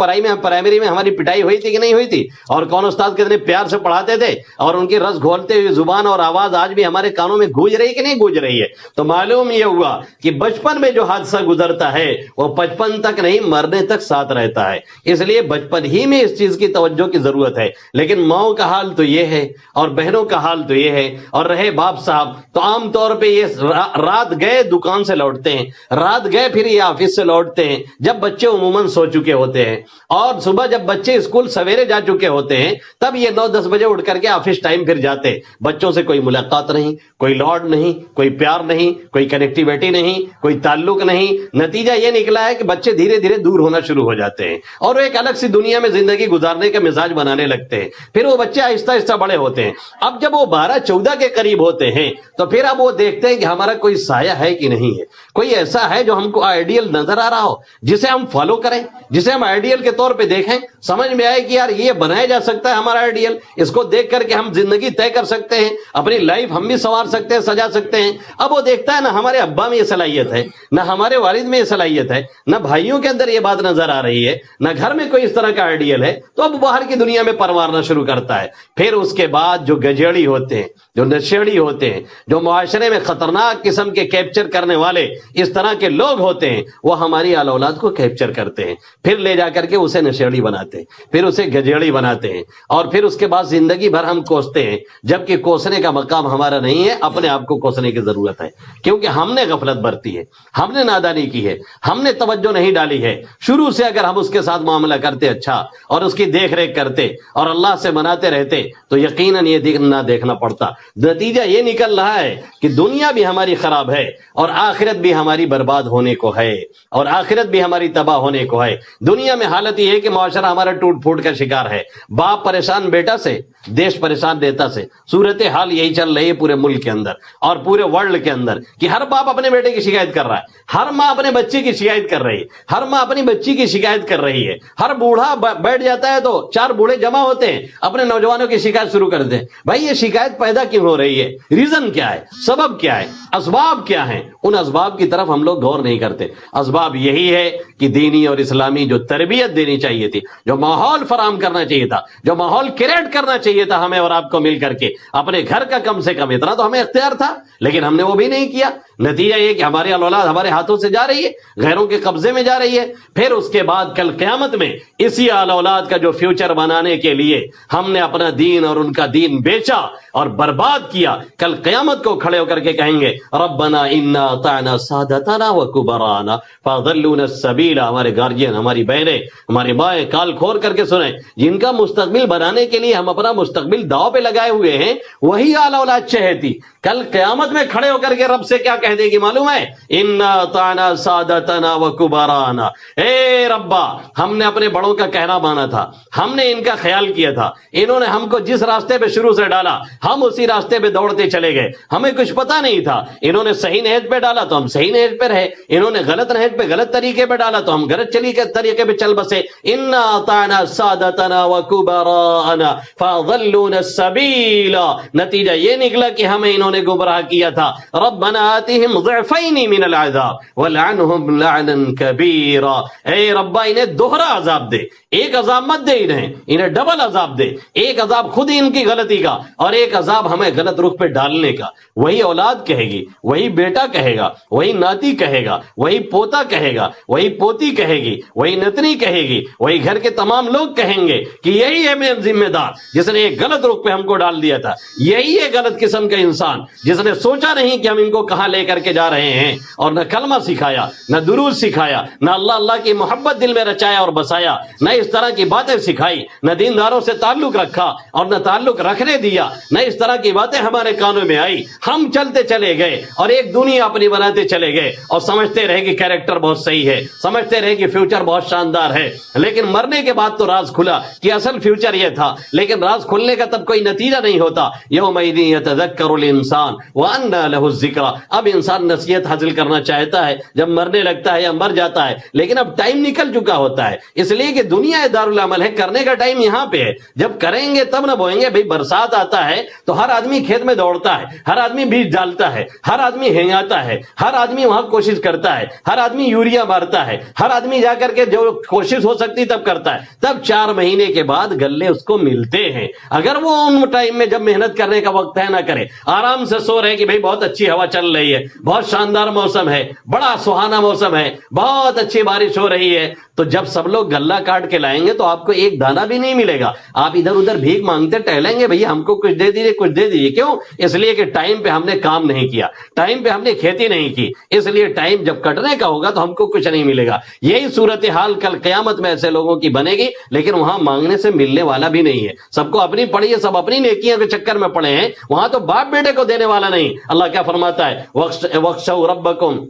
پرائمری میں ہماری پٹائی ہوئی تھی کہ نہیں ہوئی تھی، اور کون استاد کتنے پیار سے پڑھاتے تھے، اور ان کی رس گھولتے ہوئے زبان اور آواز آج بھی ہمارے کانوں میں گونج رہی کہ نہیں گونج رہی ہے؟ تو معلوم یہ ہوا کہ بچپن میں جو حادثہ گزرتا ہے وہ 55 تک نہیں مرنے تک ساتھ رہتا ہے، اس لیے بچپن ہی میں اس چیز کی توجہ کی ضرورت ہے۔ لیکن ماؤں کا حال تو یہ ہے اور بہنوں کا حال تو یہ ہے، اور رہے باپ صاحب تو عام طور پہ یہ رات گئے دکان سے لوٹتے ہیں، رات گئے پھر یہ آفس سے لوٹتے ہیں جب بچے عموماً سو چکے ہوتے ہیں، اور صبح جب بچے اسکول سویرے جا چکے ہوتے ہیں تب یہ 9-10 بجے اٹھ کر کے آفس ٹائم پھر جاتے۔ بچوں سے کوئی ملاقات نہیں، کوئی لوڈ نہیں، کوئی پیار نہیں، کوئی کنیکٹیویٹی نہیں، کوئی تعلق نہیں۔ نتیجہ یہ نکلا ہے کہ بچے دھیرے دھیرے دور ہونا شروع ہو جاتے ہیں اور وہ ایک الگ سی دنیا میں زندگی گزارنے کا مزاج بنانے لگتے ہیں۔ پھر وہ بچے آہستہ آہستہ بڑے ہوتے ہیں، اب جب وہ 12-14 کے قریب ہوتے ہیں تو پھر اب وہ دیکھتے ہیں کہ ہمارا کوئی سایہ ہے کہ نہیں ہے، کوئی ایسا ہے جو ہم کو آئیڈیل نظر آ رہا ہو جسے ہم فالو کریں، جسے ہم آئیڈیل کے طور پہ دیکھیں، سمجھ میں آئے کہ یار یہ بنایا جا سکتا ہے ہمارا آئیڈیل، اس کو دیکھ کر کے ہم زندگی طے کر سکتے ہیں، اپنی لائف ہم بھی سنوار سکتے ہیں، سجا سکتے ہیں۔ اب وہ دیکھتا ہے نہ ہمارے ابا میں یہ صلاحیت ہے، نہ ہمارے والد میں یہ صلاحیت ہے، نہ بھائیوں کے اندر یہ بات نظر آ رہی ہے، نہ گھر میں کوئی اس طرح کا آئیڈیل ہے، تو اب باہر کی دنیا میں پروارنا شروع کرتا ہے۔ پھر اس کے بعد جو گجیڑی ہوتے ہیں، جو نشیڑی ہوتے ہیں، جو معاشرے میں خطرناک قسم کے کیپچر کرنے والے اس طرح کے لوگ ہوتے ہیں، وہ ہماری آل اولاد کو کیپچر کرتے ہیں، پھر لے جا کر کے اسے نشیڑی بناتے ہیں، پھر اسے گجیڑی بناتے ہیں، اور پھر اس کے بعد زندگی بھر ہم کوستے ہیں، جبکہ کوسنے کا مقام ہمارا نہیں ہے، اپنے آپ کو کوسنے کی ضرورت ہے، کیونکہ ہم نے غفلت برتی ہے، ہم نے نادانی کی ہے، ہم نے توجہ نہیں ڈالی ہے۔ شروع سے اگر ہم اس کے ساتھ معاملہ کرتے اچھا اور اس کی دیکھ ریکھ کرتے اور اللہ سے مناتے رہتے تو یقیناً یہ نہ دیکھنا پڑتا۔ نتیجہ یہ نکل رہا ہے کہ دنیا بھی ہماری خراب ہے اور آخرت بھی ہماری برباد ہونے کو ہے، اور آخرت بھی ہماری تباہ ہونے کو ہے۔ دنیا میں حالت یہ ہے کہ معاشرہ ہمارا ٹوٹ پھوٹ کا شکار ہے، باپ پریشان بیٹا سے، دیش پریشان نیتا سے۔ صورتحال یہی چل رہی ہے پورے ملک کے اندر اور پورے ورلڈ کے اندر کہ ہر باپ اپنے بیٹے کی شکایت کر رہا ہے، ہر ماں اپنے بچے کی شکایت کر رہی ہے، ہر ماں اپنی بچی کی شکایت کر رہی ہے، ہر بوڑھا بیٹھ جاتا ہے تو 4 بوڑھے جمع ہوتے ہیں اپنے نوجوانوں کی شکایت شروع کر دیں۔ بھائی یہ شکایت پیدا کیوں ہو رہی ہے؟ ریزن کیا ہے؟ سبب کیا ہے؟ اسباب کیا ہیں؟ ان اسباب کی طرف ہم لوگ غور نہیں کرتے۔ اسباب یہی ہے کہ دینی اور اسلامی جو تربیت دینی چاہیے تھی، جو ماحول فراہم کرنا چاہیے تھا، جو ماحول کریٹ کرنا چاہیے تھا ہمیں اور آپ کو مل کر کے اپنے گھر کا، کم سے کم اتنا تو ہمیں اختیار تھا، لیکن ہم نے وہ بھی نہیں کیا۔ نتیجہ یہ کہ ہماری اولاد ہمارے ہاتھوں سے جا رہی ہے، غیروں کے قبضے میں جا رہی ہے۔ پھر اس کے بعد کل قیامت میں اسی اولاد کا جو فیوچر بنانے کے لیے ہم نے اپنا دین اور ان کا دین بیچا اور برباد کیا، کل قیامت کو کھڑے ہو کر کے کہیں گے ربنا انا اطعنا سادتنا سادتنا و کبرانا فضلونا السبیل. ہمارے گارجین، ہماری بہنیں، ہمارے مائیں کال کھول کر کے سنیں، جن کا مستقبل بنانے کے لیے ہم اپنا مستقبل داؤ پہ لگائے ہوئے ہیں، وہی اعلی اولاد چہتی کل قیامت میں کھڑے ہو کر کے رب سے کیا کہہ دے گی معلوم ہے؟ انا اطعنا سادتنا و کبرانا. اے ربا، ہم نے اپنے بڑوں کا کہنا مانا تھا، ہم نے ان کا خیال کیا تھا، انہوں نے ہم کو جس راستے پہ شروع سے ڈالا ہم اسی راستے پہ دوڑتے چلے گئے، ہمیں کچھ پتا نہیں تھا. انہوں نے صحیح نہج پہ ڈالا تو ہم صحیح نہج پہ رہے، انہوں نے غلط نہج پہ غلط طریقے پہ ڈالا تو ہم غلط طریقے پہ چل بسے. انا اطعنا سادتنا و کبرانا فضلونا السبیل. نتیجہ یہ نکلا کہ ہمیں انہوں نے گمراہ کیا تھا. ربنا آتهم ضعفین من العذاب ولعنهم لعنا کبیرا. اے ربا انہیں دوہرا عذاب دے، ایک عذاب مت دے انہیں ڈبل عذاب دے. ایک عذاب خود ان کی غلطی کا اور ایک عذاب ہمیں غلط رخ پہ ڈالنے کا. وہی اولاد کہے گی، وہی بیٹا کہے گا، وہی ناتی کہے گا، وہی پوتا کہے گا، وہی پوتی کہے گی، وہی نتنی کہے گی، وہی گھر کے تمام لوگ کہیں گے کہ یہی ہے میرا ذمہ دار جس نے ایک غلط رخ پہ ہم کو ڈال دیا تھا، یہی ہے غلط قسم کا انسان جس نے سوچا نہیں کہ ہم ان کو کہاں لے کر کے جا رہے ہیں، اور نہ کلمہ سکھایا، نہ درود سکھایا، نہ اللہ کی محبت دل میں رچایا اور بسایا، نہ اس طرح کی باتیں سکھائی، نہ دینداروں سے تعلق رکھا اور نہ تعلق رکھنے دیا، نہ اس طرح کی باتیں ہمارے کانوں میں آئی. ہم چلتے چلے گئے اور ایک دنیا اپنی بناتے چلے گئے اور سمجھتے رہے کہ کیریکٹر بہت صحیح ہے، سمجھتے رہے کہ فیوچر بہت شاندار ہے. لیکن مرنے کے بعد تو راز کھلا کہ اصل فیوچر یہ تھا، لیکن راز کھلنے کا تب کوئی نتیجہ نہیں ہوتا. یومئذ یتذکر الانسان وانى له الذکری. اب انسان نصیحت حاصل کرنا چاہتا ہے جب مرنے لگتا ہے یا مر جاتا ہے، لیکن اب ٹائم نکل چکا ہوتا ہے، اس لیے کہ دنیا دارالعمل ہے، کرنے کا ٹائم یہاں پہ ہے. جب کریں گے تب نہ بوئیں گے. بھئی برسات آتا ہے تو ہر آدمی کھیت میں دوڑتا ہے، ہر آدمی بیج ڈالتا ہے، ہر آدمی ہنگاتا ہے، ہر آدمی وہاں کوشش کرتا ہے، ہر آدمی یوریا مارتا ہے، ہر آدمی جا کر کے جو کوشش ہو سکتی تب کرتا ہے. تب 4 مہینے کے بعد غلے اس کو ملتے ہیں. اگر وہ ان ٹائم میں جب محنت کرنے کا وقت ہے نہ کرے، آرام سے سو رہے کہ بھئی بہت اچھی ہوا چل رہی ہے، بہت شاندار موسم ہے، بڑا سہانا موسم ہے، بہت اچھی بارش ہو رہی ہے، تو جب سب لوگ غلہ کاٹ کے لائیں گے تو آپ کو ایک دانہ بھی نہیں ملے گا. آپ ادھر ادھر بھیک مانگتے ٹہلیں گے، بھئی ہم کو کچھ دے دیجیے، کچھ دے دیجیے. کیوں؟ اس لیے کہ ٹائم پہ ہم نے کام نہیں کیا، ٹائم پہ ہم نے کھیتی نہیں کی، اس لیے ٹائم جب کٹنے کا ہوگا تو ہم کو کچھ نہیں ملے گا. یہی صورتحال کل قیامت میں ایسے لوگوں کی بنے گی، لیکن وہاں مانگنے سے ملنے والا بھی نہیں ہے. سب کو اپنی پڑی ہے، سب اپنی نیکیوں کے چکر میں پڑے ہیں، وہاں تو باپ بیٹے کو دینے والا نہیں. اللہ کیا فرماتا ہے؟ وَاخْشَوْا رَبَّكُمْ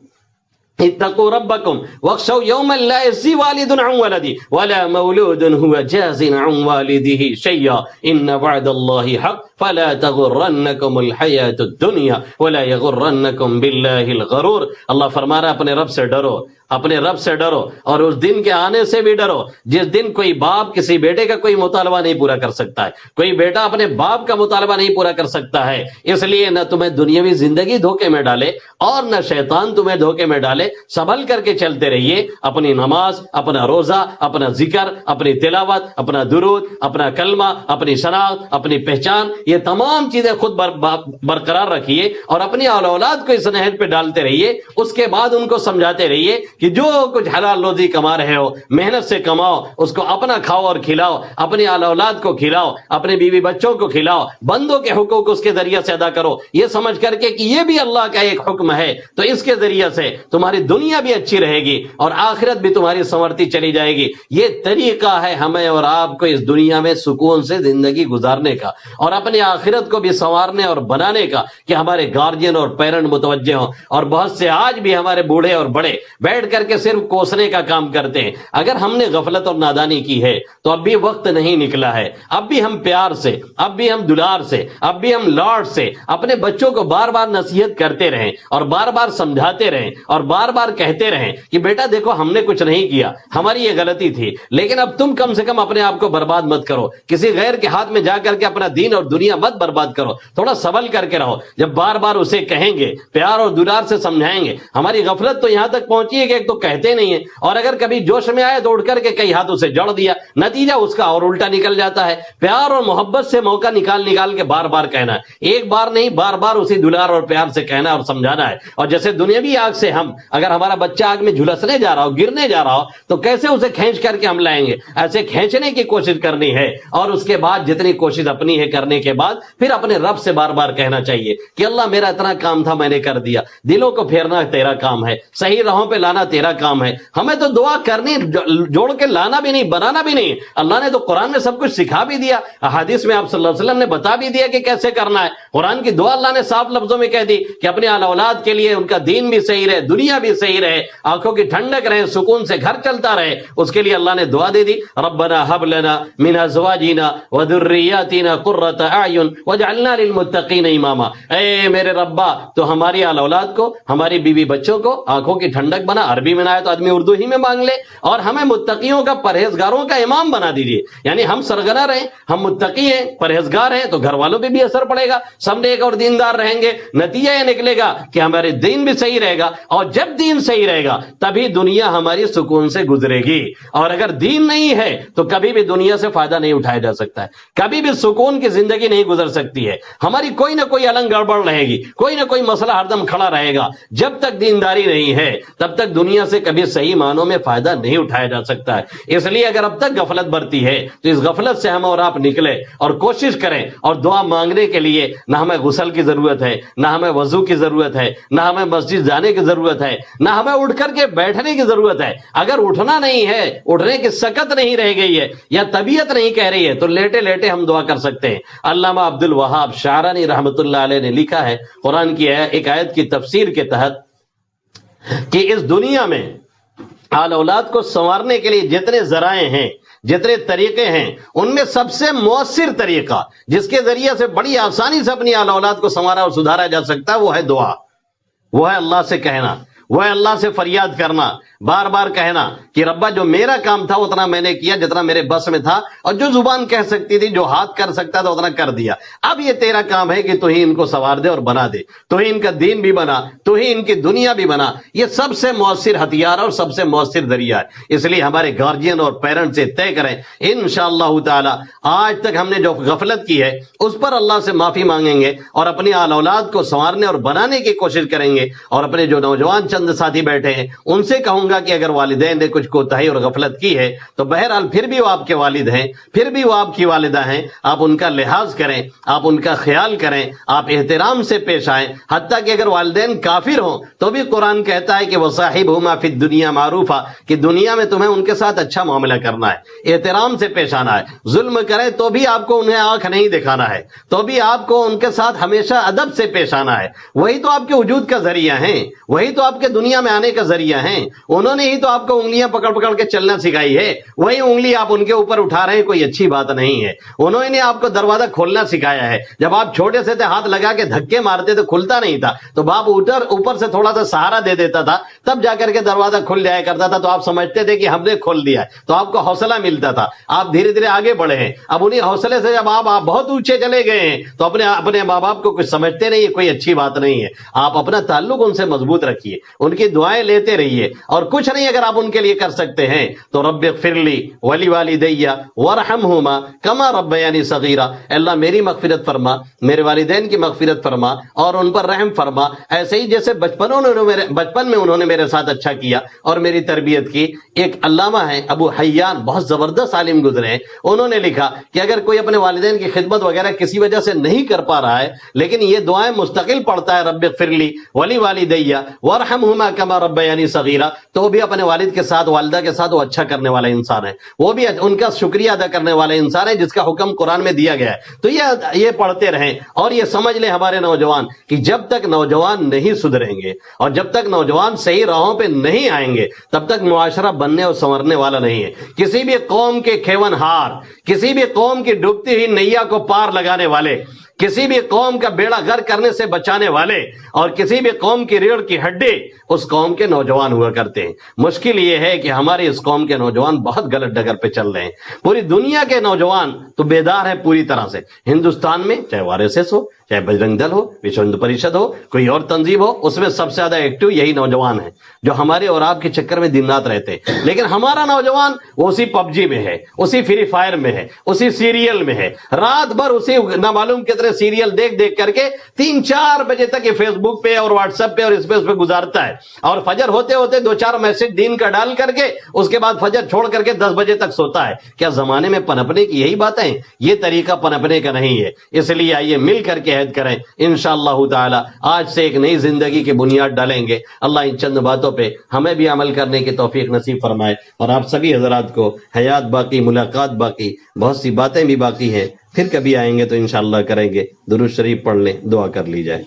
اتقوا ربکم واخشوا یوما لا یجزی والد عن ولده ولا مولود هو جاز عن والده شیئا ان وعد اللہ حق فلا تغرنکم الحیاة الدنیا ولا یغرنکم باللہ الغرور. اللہ فرما رہا ہے اپنے رب سے ڈرو، اپنے رب سے ڈرو، اور اس دن کے آنے سے بھی ڈرو جس دن کوئی باپ کسی بیٹے کا کوئی مطالبہ نہیں پورا کر سکتا ہے، کوئی بیٹا اپنے باپ کا مطالبہ نہیں پورا کر سکتا ہے. اس لیے نہ تمہیں دنیاوی زندگی دھوکے میں ڈالے اور نہ شیطان تمہیں دھوکے میں ڈالے. سنبھل کر کے چلتے رہیے. اپنی نماز، اپنا روزہ، اپنا ذکر، اپنی تلاوت، اپنا درود، اپنا کلمہ، اپنی شناخت، اپنی پہچان، یہ تمام چیزیں خود برقرار رکھیے اور اپنی اولاد کو اس نہج پہ ڈالتے رہیے. اس کے بعد ان کو سمجھاتے رہیے کہ جو کچھ حلال روزی کما رہے ہو محنت سے کماؤ، اس کو اپنا کھاؤ اور کھلاؤ، اپنی اولاد کو کھلاؤ، اپنے بیوی بچوں کو کھلاؤ، بندوں کے حقوق اس کے ذریعے سے ادا کرو، یہ سمجھ کر کے کہ یہ بھی اللہ کا ایک حکم ہے. تو اس کے ذریعے سے تمہاری دنیا بھی اچھی رہے گی اور آخرت بھی تمہاری سنورتی چلی جائے گی. یہ طریقہ ہے ہمیں اور آپ کو اس دنیا میں سکون سے زندگی گزارنے کا اور اپنی آخرت کو بھی سنوارنے اور بنانے کا کہ ہمارے گارجین اور پیرنٹ متوجہ ہوں. اور بہت سے آج بھی ہمارے بوڑھے اور بڑے بیٹھ کر کے صرف کوسنے کا کام کرتے ہیں. اگر ہم نے غفلت اور نادانی کی ہے تو اب بھی وقت نہیں نکلا ہے. اب بھی ہم پیار سے، اب بھی ہم دلار سے، اب بھی ہم لاڈ سے اپنے بچوں کو بار بار نصیحت کرتے رہیں اور بار بار سمجھاتے رہیں اور بار بار کہتے رہیں کہ بیٹا دیکھو ہم نے کچھ نہیں کیا، ہماری یہ غلطی تھی، لیکن اب تم کم سے کم اپنے آپ کو برباد مت کرو، کسی غیر کے ہاتھ میں جا کر کے اپنا دین اور دنیا مت برباد کرو، تھوڑا سنبھل کر کے رہو. جب بار بار اسے کہیں گے، پیار اور دلار سے سمجھائیں گے. ہماری غفلت تو یہاں تک پہنچی ہے کہ ایک تو کہتے نہیں ہیں، اور اگر کبھی جوش میں آئے تو اٹھ کر کے کئی ہاتھوں سے جڑ دیا، نتیجہ اس کا اور الٹا نکل جاتا ہے۔ پیار اور محبت سے موقع نکال نکال کے بار بار کہنا ہے، ایک بار نہیں بار بار اسی دلار اور پیار سے کہنا اور سمجھانا ہے۔ اور جیسے دنیاوی آگ سے ہم، اگر ہمارا بچہ آگ میں جھلسنے جا رہا ہو، گرنے جا رہا ہو، تو کیسے اسے کھینچ کر کے ہم لائیں گے؟ ایسے کھینچنے کی کوشش کرنی ہے، اور اس کے بعد جتنی کوشش اپنی ہے کرنے کے بعد پھر اپنے رب سے بار بار کہنا چاہیے کہ اللہ میرا اتنا کام تھا میں نے کر دیا، دلوں کو پھیرنا تیرا کام ہے، صحیح راہوں پہ لانا تیرا کام ہے۔ ہمیں تو دعا کرنی، جوڑ کے لانا بھی نہیں، بنانا بھی نہیں، اللہ نے تو قرآن میں سب کچھ سکھا بھی دیا، احادیث میں آپ صلی اللہ علیہ وسلم نے بتا بھی دیا کہ کیسے کرنا ہے۔ قرآن کی دعا اللہ نے صاف لفظوں میں کہہ دی کہ اپنے آل اولاد کے لیے ان کا دین بھی صحیح رہے، دنیا بھی صحیح رہے، آنکھوں کی ٹھنڈک رہے، سکون سے گھر چلتا رہے، اس کے لیے اللہ نے دعا دے دی، ربنا هب لنا من ازواجنا وذرياتنا قرة اعين واجعلنا للمتقين اماما۔ اے میرے ربا تو ہماری آل اولاد کو، ہماری بیوی بچوں کو آنکھوں کی ٹھنڈک بنا، عربی میں نہ آئے تو آدمی اردو ہی میں مانگ لے، اور ہمیں متقیوں کا، پرہیزگاروں کا امام بنا دیجیے۔ یعنی ہم سرگنا رہیں، ہم متقی ہیں، پرہیزگار ہیں، تو گھر والوں پہ بھی اثر پڑے گا، سب نیک اور دیندار رہیں گے، نتیجہ یہ نکلے گا کہ ہمارے دین بھی صحیح رہے گا، اور جب دین صحیح رہے گا تبھی دنیا ہماری سکون سے گزرے گی، اور اگر دین نہیں ہے تو کبھی بھی دنیا سے فائدہ نہیں اٹھایا جا سکتا ہے، کبھی بھی سکون کی زندگی نہیں گزر سکتی ہے، ہماری کوئی نہ کوئی النگ گڑبڑ رہے گی، کوئی نہ کوئی مسئلہ ہر دم کھڑا رہے گا۔ جب تک دینداری نہیں ہے تب تک دنیا سے کبھی صحیح معنوں میں فائدہ نہیں اٹھایا جا سکتا ہے۔ اس لیے اگر اب تک غفلت برتی ہے تو اس غفلت سے ہم اور آپ نکلے اور کوشش کریں، اور دعا مانگنے کے لیے نہ ہمیں غسل کی ضرورت ہے، نہ ہمیں وضو کی ضرورت ہے، نہ ہمیں مسجد جانے کی ضرورت ہے، نہ ہمیں اٹھ کر کے بیٹھنے کی ضرورت ہے۔ اگر اٹھنا نہیں ہے، اٹھنے کی سکت نہیں رہ گئی ہے، یا طبیعت نہیں کہہ رہی ہے، تو لیٹے لیٹے ہم دعا کر سکتے ہیں۔ علامہ عبد الوہاب شعرانی رحمۃ اللہ علیہ نے لکھا ہے قرآن کی ایک آیت کی تفسیر کے تحت کہ اس دنیا میں آل اولاد کو سنوارنے کے لیے جتنے ذرائع ہیں، جتنے طریقے ہیں، ان میں سب سے مؤثر طریقہ جس کے ذریعے سے بڑی آسانی سے اپنی آل اولاد کو سنوارا اور سدھارا جا سکتا ہے، وہ ہے دعا، وہ ہے اللہ سے کہنا، وہ ہے اللہ سے فریاد کرنا، بار بار کہنا کہ ربا جو میرا کام تھا اتنا میں نے کیا، جتنا میرے بس میں تھا، اور جو زبان کہہ سکتی تھی، جو ہاتھ کر سکتا تھا اتنا کر دیا۔ اب یہ تیرا کام ہے کہ تو ہی ان کو سنوار دے اور بنا دے، تو ہی ان کا دین بھی بنا، تو ہی ان کی دنیا بھی بنا۔ یہ سب سے مؤثر ہتھیار اور سب سے مؤثر ذریعہ ہے۔ اس لیے ہمارے گارجین اور پیرنٹ سے طے کریں انشاءاللہ تعالی آج تک ہم نے جو غفلت کی ہے اس پر اللہ سے معافی مانگیں گے، اور اپنی آل اولاد کو سنوارنے اور بنانے کی کوشش کریں گے۔ اور اپنے جو نوجوان چند ساتھی بیٹھے ہیں ان سے کہوں گا کہ اگر والدین نے کچھ کوتاہی اور غفلت کی ہے تو بہرحال پھر بھی وہ آپ کے والد ہیں، پھر بھی وہ آپ کی والدہ ہیں، آپ ان کا لحاظ کریں، آپ ان کا خیال کریں، آپ احترام سے پیش آئیں۔ حتیٰ کہ اگر والدین کافر ہوں تو بھی قرآن کہتا ہے کہ وصاحبہما فی الدنیا معروفا، کہ دنیا میں تمہیں ان کے ساتھ اچھا معاملہ کرنا ہے، احترام سے پیش آنا ہے۔ ظلم کریں تو بھی آپ کو انہیں آنکھ نہیں دکھانا ہے، تو بھی آپ کو ان کے ساتھ ہمیشہ ادب سے پیش آنا ہے۔ وہی تو آپ کے وجود کا ذریعہ ہیں، وہی تو آپ کے دنیا میں آنے کا ذریعہ ہیں، انہوں نے ہی تو آپ کو انگلیاں پکڑ پکڑ کے چلنا سکھائی ہے، وہی انگلی آپ ان کے اوپر اٹھا رہے ہیں، کوئی اچھی بات نہیں ہے۔ انہوں نے آپ کو دروازہ کھولنا سکھایا ہے، جب آپ چھوٹے سے تھے ہاتھ لگا کے دھکے مارتے تو کھلتا نہیں تھا، تو باپ اوپر سے تھوڑا سا سہارا دے دیتا تھا، تب جا کر کے دروازہ کھل جایا کرتا تھا، تو آپ سمجھتے تھے کہ ہم نے کھول دیا ہے، تو آپ کو حوصلہ ملتا تھا، آپ دھیرے دھیرے آگے بڑھے ہیں۔ اب انہیں حوصلے سے جب آپ بہت اونچے چلے گئے ہیں تو اپنے ماں باپ کو کچھ سمجھتے نہیں، کوئی اچھی بات نہیں ہے۔ آپ اپنا تعلق ان سے مضبوط رکھیے، ان کی دعائیں لیتے رہیے، اور کچھ نہیں اگر آپ ان کے لیے کر سکتے ہیں تو رب اغفر لی ولوالدی وارحمہما کما ربیانی صغیرا، اللہ میری مغفرت فرما، میرے والدین کی مغفرت فرما اور ان پر رحم فرما، ایسے ہی جیسے بچپن میں انہوں نے میرے ساتھ اچھا کیا اور میری تربیت کی۔ ایک علامہ ہیں ابو حیان، بہت زبردست عالم گزرے ہیں، انہوں نے لکھا کہ اگر کوئی اپنے والدین کی خدمت وغیرہ کسی وجہ سے نہیں کر پا رہا ہے لیکن یہ دعائیں مستقل پڑھتا ہے، رب اغفر لی ولوالدی وارحمہما کما ربیانی صغیرا، تو وہ بھی اپنے والد کے ساتھ، والدہ کے ساتھ وہ اچھا کرنے والا انسان ہے، وہ بھی ان کا شکریہ ادا کرنے والا انسان ہے جس کا حکم قرآن میں دیا گیا ہے۔ تو یہ پڑھتے رہیں، اور یہ سمجھ لیں ہمارے نوجوان کہ جب تک نوجوان نہیں سدھریں گے اور جب تک نوجوان صحیح راہوں پہ نہیں آئیں گے تب تک معاشرہ بننے اور سنورنے والا نہیں ہے۔ کسی بھی قوم کے کھیون ہار، کسی بھی قوم کی ڈوبتی ہوئی نیا کو پار لگانے والے، کسی بھی قوم کا بیڑا غرق کرنے سے بچانے والے اور کسی بھی قوم کی ریڑھ کی ہڈی اس قوم کے نوجوان ہوا کرتے ہیں۔ مشکل یہ ہے کہ ہمارے اس قوم کے نوجوان بہت غلط ڈگر پہ چل رہے ہیں۔ پوری دنیا کے نوجوان تو بیدار ہیں پوری طرح سے، ہندوستان میں چاہے RSS ہو، چاہے بجرنگ دل ہو، وشو ہندو پریشد ہو، کوئی اور تنظیم ہو، اس میں سب سے زیادہ ایکٹیو یہی نوجوان ہیں جو ہمارے اور آپ کے چکر میں دن رات رہتے ہیں۔ لیکن ہمارا نوجوان وہ اسی PUBG میں ہے، اسی فری فائر میں ہے، اسی سیریل میں ہے، رات بھر اسی نہ معلوم کتنے سیریل دیکھ دیکھ کر کے 3-4 بجے تک یہ فیس بک پہ اور واٹس ایپ پہ اور اس پہ گزارتا ہے، اور فجر ہوتے ہوتے 2-4 میسج دین کا ڈال کر کے اس کے بعد فجر چھوڑ کر کے 10 بجے تک سوتا ہے۔ کیا زمانے میں پنپنے کی یہی باتیں ہیں؟ یہ طریقہ پنپنے کا نہیں ہے۔ اس لیے آئیے مل کر کے عہد کریں، انشاءاللہ تعالی آج سے ایک نئی زندگی کی بنیاد ڈالیں گے۔ اللہ ان چند باتوں پہ ہمیں بھی عمل کرنے کی توفیق نصیب فرمائے، اور آپ سبھی حضرات کو حیات باقی، ملاقات باقی، بہت سی باتیں بھی باقی ہیں، پھر کبھی آئیں گے تو انشاءاللہ کریں گے۔ درود شریف پڑھ لیں، دعا کر لی جائے۔